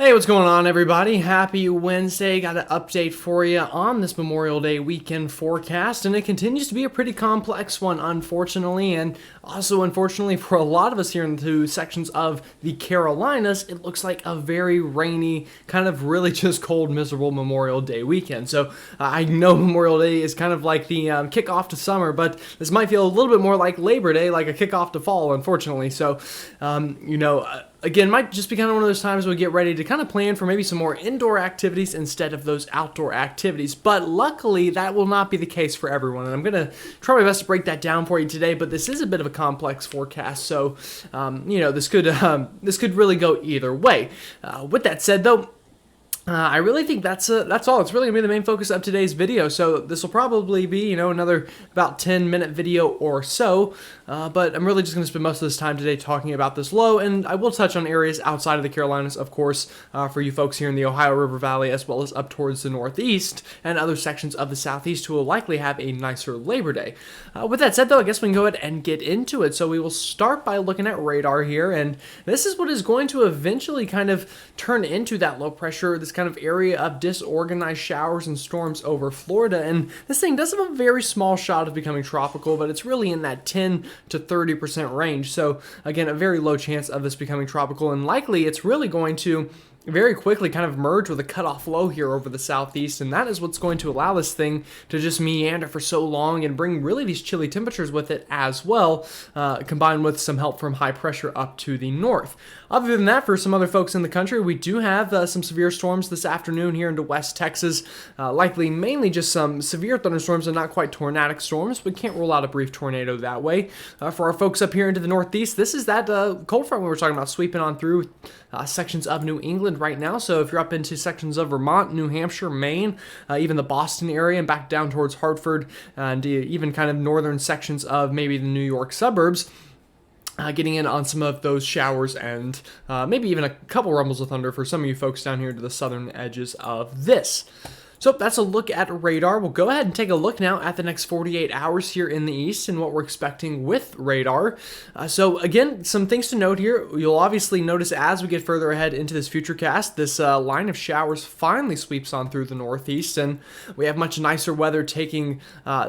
Hey, what's going on, everybody? Happy Wednesday. Got an update for you on this Memorial Day weekend forecast, and it continues to be a pretty complex one, unfortunately, and also, unfortunately, for a lot of us here in the two sections of the Carolinas, it looks like a very rainy, kind of really just cold, miserable Memorial Day weekend. So, I know Memorial Day is kind of like the kickoff to summer, but this might feel a little bit more like Labor Day, like a kickoff to fall, unfortunately. So, again, might just be kind of one of those times we get ready to kind of plan for maybe some more indoor activities instead of those outdoor activities. But luckily, that will not be the case for everyone. And I'm going to try my best to break that down for you today. But this is a bit of a complex forecast, so this could really go either way. With that said, though, I really think that's all. It's really going to be the main focus of today's video. So this will probably be, another about 10-minute video or so. But I'm really just going to spend most of this time today talking about this low. And I will touch on areas outside of the Carolinas, of course, for you folks here in the Ohio River Valley, as well as up towards the Northeast and other sections of the Southeast who will likely have a nicer Labor Day. With that said, though, I guess we can go ahead and get into it. So we will start by looking at radar here. And this is what is going to eventually kind of turn into that low pressure, this kind of area of disorganized showers and storms over Florida. And this thing does have a very small shot of becoming tropical, but it's really in that 10 to 30% range. So again, a very low chance of this becoming tropical, and likely it's really going to very quickly kind of merge with a cutoff low here over the southeast, and that is what's going to allow this thing to just meander for so long and bring really these chilly temperatures with it as well, combined with some help from high pressure up to the north. Other than that, for some other folks in the country, we do have some severe storms this afternoon here into West Texas, likely mainly just some severe thunderstorms and not quite tornadic storms, but can't rule out a brief tornado that way. For our folks up here into the Northeast, this is that cold front we were talking about sweeping on through sections of New England right now. So if you're up into sections of Vermont, New Hampshire, Maine, even the Boston area and back down towards Hartford, and even kind of northern sections of maybe the New York suburbs, getting in on some of those showers and maybe even a couple rumbles of thunder for some of you folks down here to the southern edges of this. So that's a look at radar. We'll go ahead and take a look now at the next 48 hours here in the east and what we're expecting with radar. So again, some things to note here. You'll obviously notice as we get further ahead into this futurecast, this line of showers finally sweeps on through the northeast, and we have much nicer weather taking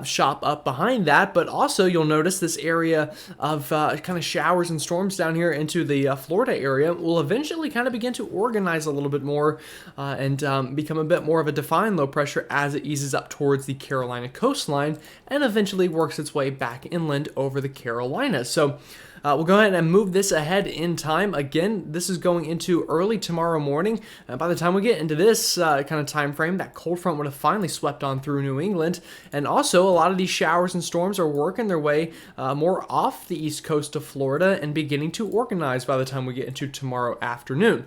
shop up behind that. But also you'll notice this area of kind of showers and storms down here into the Florida area will eventually kind of begin to organize a little bit more and become a bit more of a defined low pressure as it eases up towards the Carolina coastline and eventually works its way back inland over the Carolinas. So we'll go ahead and move this ahead in time. Again, this is going into early tomorrow morning. By the time we get into this kind of time frame, that cold front would have finally swept on through New England. And also, a lot of these showers and storms are working their way more off the east coast of Florida and beginning to organize by the time we get into tomorrow afternoon.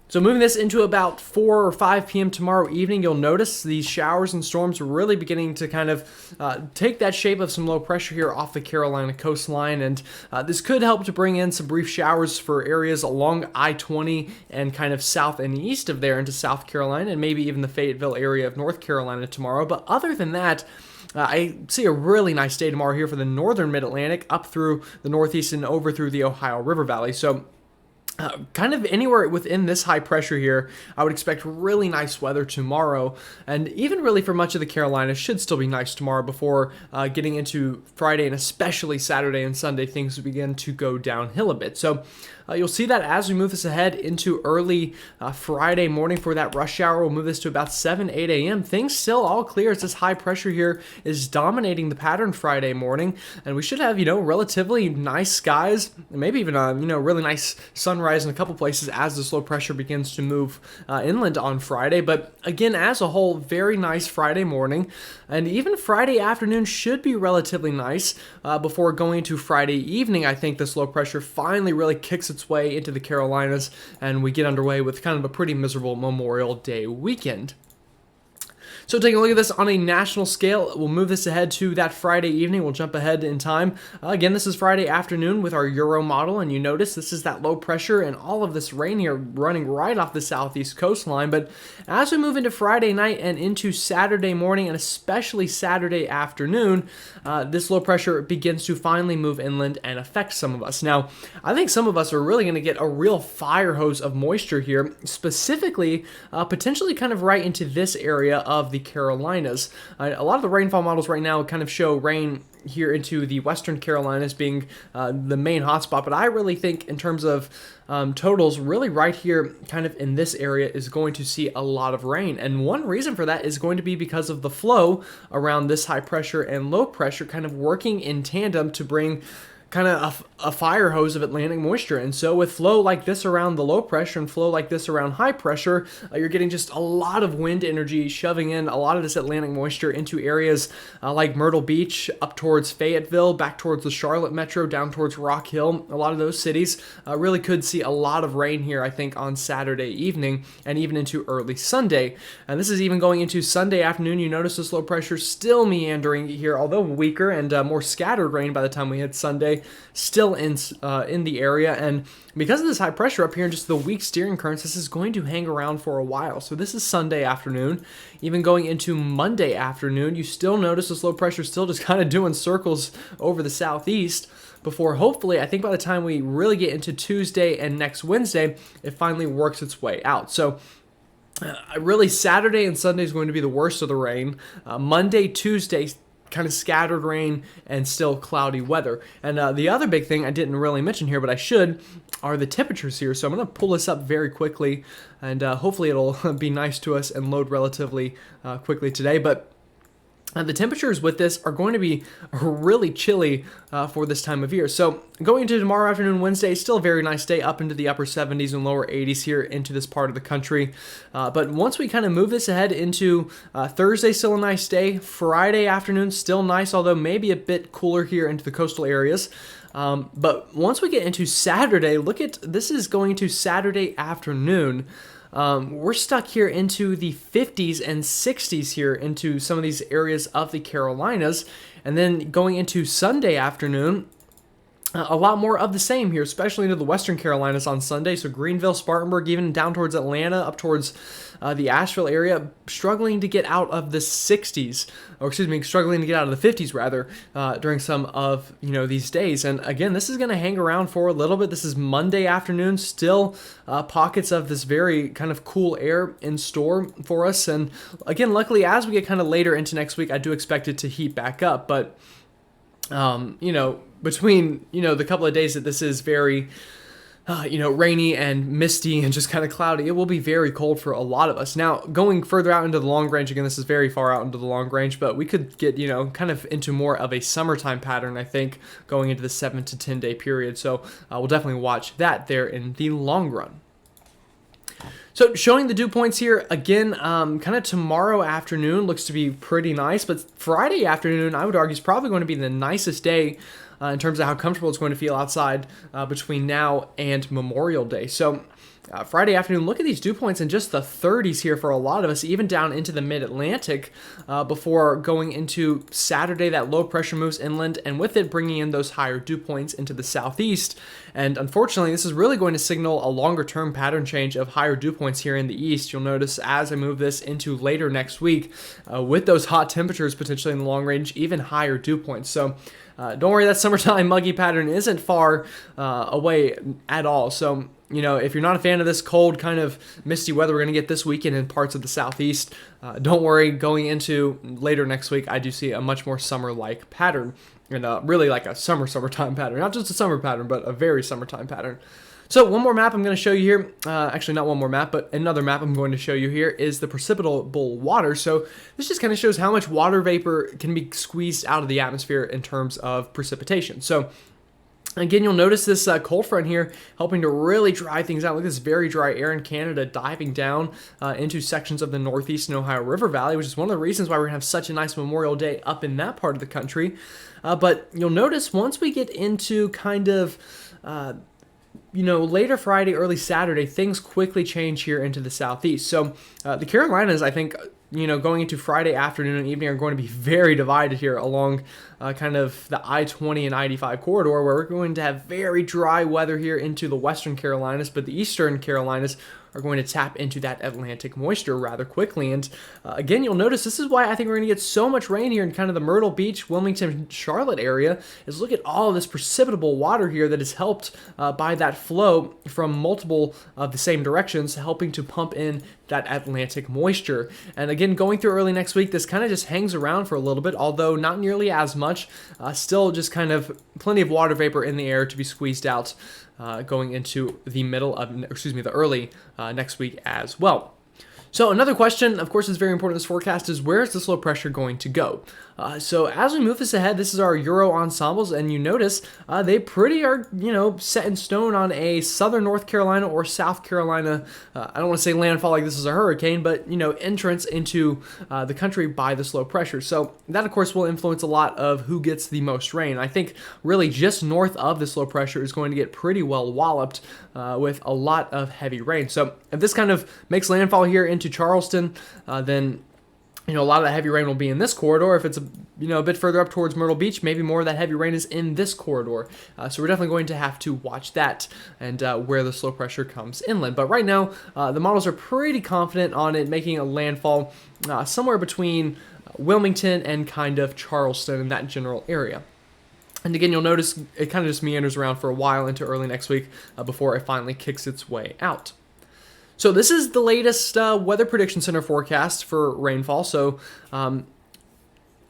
So moving this into about 4 or 5 p.m. tomorrow evening, you'll notice these showers and storms are really beginning to kind of take that shape of some low pressure here off the Carolina coastline, and this could help to bring in some brief showers for areas along I-20 and kind of south and east of there into South Carolina and maybe even the Fayetteville area of North Carolina tomorrow. But other than that, I see a really nice day tomorrow here for the northern mid-Atlantic up through the northeast and over through the Ohio River Valley. So kind of anywhere within this high pressure here, I would expect really nice weather tomorrow, and even really for much of the Carolinas should still be nice tomorrow before getting into Friday and especially Saturday and Sunday, things begin to go downhill a bit. So you'll see that as we move this ahead into early Friday morning for that rush hour. We'll move this to about 7, 8 a.m. Things still all clear as this high pressure here is dominating the pattern Friday morning, and we should have, relatively nice skies, maybe even really nice sunrise in a couple places as this low pressure begins to move inland on Friday. But again, as a whole, very nice Friday morning, and even Friday afternoon should be relatively nice before going to Friday evening. I think this low pressure finally really kicks its way into the Carolinas, and we get underway with kind of a pretty miserable Memorial Day weekend. So taking a look at this on a national scale, we'll move this ahead to that Friday evening. We'll jump ahead in time. Again, this is Friday afternoon with our Euro model, and you notice this is that low pressure and all of this rain here running right off the southeast coastline. But as we move into Friday night and into Saturday morning, and especially Saturday afternoon, this low pressure begins to finally move inland and affect some of us. Now, I think some of us are really going to get a real fire hose of moisture here, specifically potentially kind of right into this area of the Carolinas. A lot of the rainfall models right now kind of show rain here into the Western Carolinas being the main hotspot, but I really think in terms of totals, really right here kind of in this area is going to see a lot of rain. And one reason for that is going to be because of the flow around this high pressure and low pressure kind of working in tandem to bring kind of a fire hose of Atlantic moisture. And so with flow like this around the low pressure and flow like this around high pressure, you're getting just a lot of wind energy shoving in a lot of this Atlantic moisture into areas like Myrtle Beach, up towards Fayetteville, back towards the Charlotte metro, down towards Rock Hill. A lot of those cities really could see a lot of rain here, I think, on Saturday evening and even into early Sunday. And this is even going into Sunday afternoon. You notice this low pressure still meandering here, although weaker and more scattered rain by the time we hit Sunday, still in the area. And because of this high pressure up here and just the weak steering currents, this is going to hang around for a while. So this is Sunday afternoon. Even going into Monday afternoon, you still notice this low pressure still just kind of doing circles over the southeast before hopefully, I think by the time we really get into Tuesday and next Wednesday, it finally works its way out. So really Saturday and Sunday is going to be the worst of the rain. Monday, Tuesday, kind of scattered rain and still cloudy weather. And the other big thing I didn't really mention here, but I should, are the temperatures here. So I'm going to pull this up very quickly, and hopefully it'll be nice to us and load relatively quickly today. But the temperatures with this are going to be really chilly for this time of year. So going into tomorrow afternoon, Wednesday, still a very nice day, up into the upper 70s and lower 80s here into this part of the country. But once we kind of move this ahead into Thursday, still a nice day. Friday afternoon, still nice, although maybe a bit cooler here into the coastal areas. But once we get into Saturday, look at this is going to Saturday afternoon. We're stuck here into the 50s and 60s here into some of these areas of the Carolinas. And then going into Sunday afternoon, a lot more of the same here, especially into the Western Carolinas on Sunday. So Greenville, Spartanburg, even down towards Atlanta, up towards the Asheville area, struggling to get out of the 60s, or excuse me, struggling to get out of the 50s rather, during some of these days. And again, this is going to hang around for a little bit. This is Monday afternoon, still pockets of this very kind of cool air in store for us. And again, luckily, as we get kind of later into next week, I do expect it to heat back up. But between the couple of days that this is very rainy and misty and just kind of cloudy, it will be very cold for a lot of us. Now, going further out into the long range, again, this is very far out into the long range, but we could get, kind of into more of a summertime pattern, I think, going into the 7 to 10 day period. So we'll definitely watch that there in the long run. So showing the dew points here, again, kind of tomorrow afternoon looks to be pretty nice, but Friday afternoon, I would argue, is probably going to be the nicest day in terms of how comfortable it's going to feel outside between now and Memorial Day. So Friday afternoon, look at these dew points in just the 30s here for a lot of us, even down into the mid-Atlantic before going into Saturday. That low pressure moves inland, and with it bringing in those higher dew points into the southeast. And unfortunately, this is really going to signal a longer-term pattern change of higher dew points here in the east. You'll notice as I move this into later next week, with those hot temperatures potentially in the long range, even higher dew points. So don't worry, that summertime muggy pattern isn't far away at all. So, if you're not a fan of this cold kind of misty weather we're going to get this weekend in parts of the southeast, don't worry, going into later next week, I do see a much more summer-like pattern, and really like a summertime pattern. Not just a summer pattern, but a very summertime pattern. So one more map I'm going to show you here, actually not one more map, but another map I'm going to show you here is the precipitable water. So this just kind of shows how much water vapor can be squeezed out of the atmosphere in terms of precipitation. So again, you'll notice this cold front here helping to really dry things out. Look at this very dry air in Canada diving down into sections of the Northeast and Ohio River Valley, which is one of the reasons why we're going to have such a nice Memorial Day up in that part of the country. But you'll notice once we get into kind of later Friday, early Saturday, things quickly change here into the southeast. So the Carolinas, I think, going into Friday afternoon and evening are going to be very divided here along kind of the I-20 and I-85 corridor, where we're going to have very dry weather here into the western Carolinas, but the eastern Carolinas are going to tap into that Atlantic moisture rather quickly. And again, you'll notice this is why I think we're going to get so much rain here in kind of the Myrtle Beach, Wilmington, Charlotte area, is look at all of this precipitable water here that is helped by that flow from multiple of the same directions, helping to pump in that Atlantic moisture. And again, going through early next week, this kind of just hangs around for a little bit, although not nearly as much. Still just kind of plenty of water vapor in the air to be squeezed out going into the the early next week as well. So another question, of course, is very important in this forecast is where is this low pressure going to go? So as we move this ahead, this is our Euro ensembles, and you notice they pretty are, set in stone on a southern North Carolina or South Carolina, I don't want to say landfall like this is a hurricane, but, entrance into the country by this low pressure. So that, of course, will influence a lot of who gets the most rain. I think really just north of this low pressure is going to get pretty well walloped with a lot of heavy rain. So if this kind of makes landfall here into Charleston, then a lot of that heavy rain will be in this corridor. If it's a bit further up towards Myrtle Beach, maybe more of that heavy rain is in this corridor. So we're definitely going to have to watch that and where the slow pressure comes inland. But right now, the models are pretty confident on it making a landfall somewhere between Wilmington and kind of Charleston in that general area. And again, you'll notice it kind of just meanders around for a while into early next week before it finally kicks its way out. So this is the latest Weather Prediction Center forecast for rainfall. So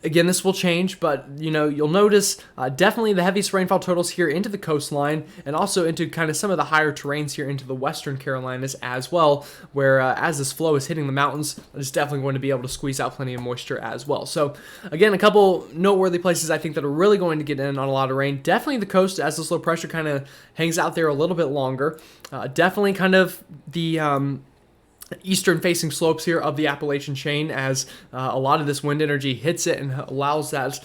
again, this will change, but you'll notice definitely the heaviest rainfall totals here into the coastline and also into kind of some of the higher terrains here into the western Carolinas as well, where as this flow is hitting the mountains, it's definitely going to be able to squeeze out plenty of moisture as well. So again, a couple noteworthy places I think that are really going to get in on a lot of rain. Definitely the coast as this low pressure kind of hangs out there a little bit longer. Definitely kind of the eastern facing slopes here of the Appalachian chain as a lot of this wind energy hits it and allows that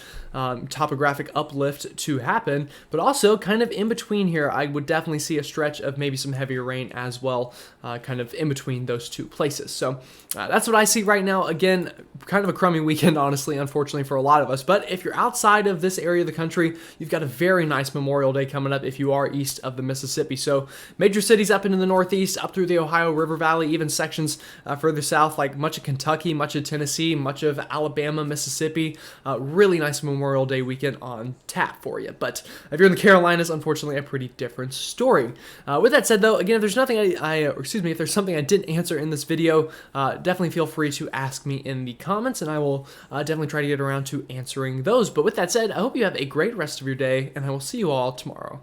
topographic uplift to happen, but also kind of in between here, I would definitely see a stretch of maybe some heavier rain as well, kind of in between those two places. So that's what I see right now. Again, kind of a crummy weekend, honestly, unfortunately for a lot of us, but if you're outside of this area of the country, you've got a very nice Memorial Day coming up if you are east of the Mississippi. So major cities up into the Northeast, up through the Ohio River Valley, even sections further south like much of Kentucky, much of Tennessee, much of Alabama, Mississippi, really nice Memorial Day weekend on tap for you. But if you're in the Carolinas, unfortunately, a pretty different story. With that said, though, again, if there's nothing if there's something I didn't answer in this video, definitely feel free to ask me in the comments, and I will definitely try to get around to answering those. But with that said, I hope you have a great rest of your day, and I will see you all tomorrow.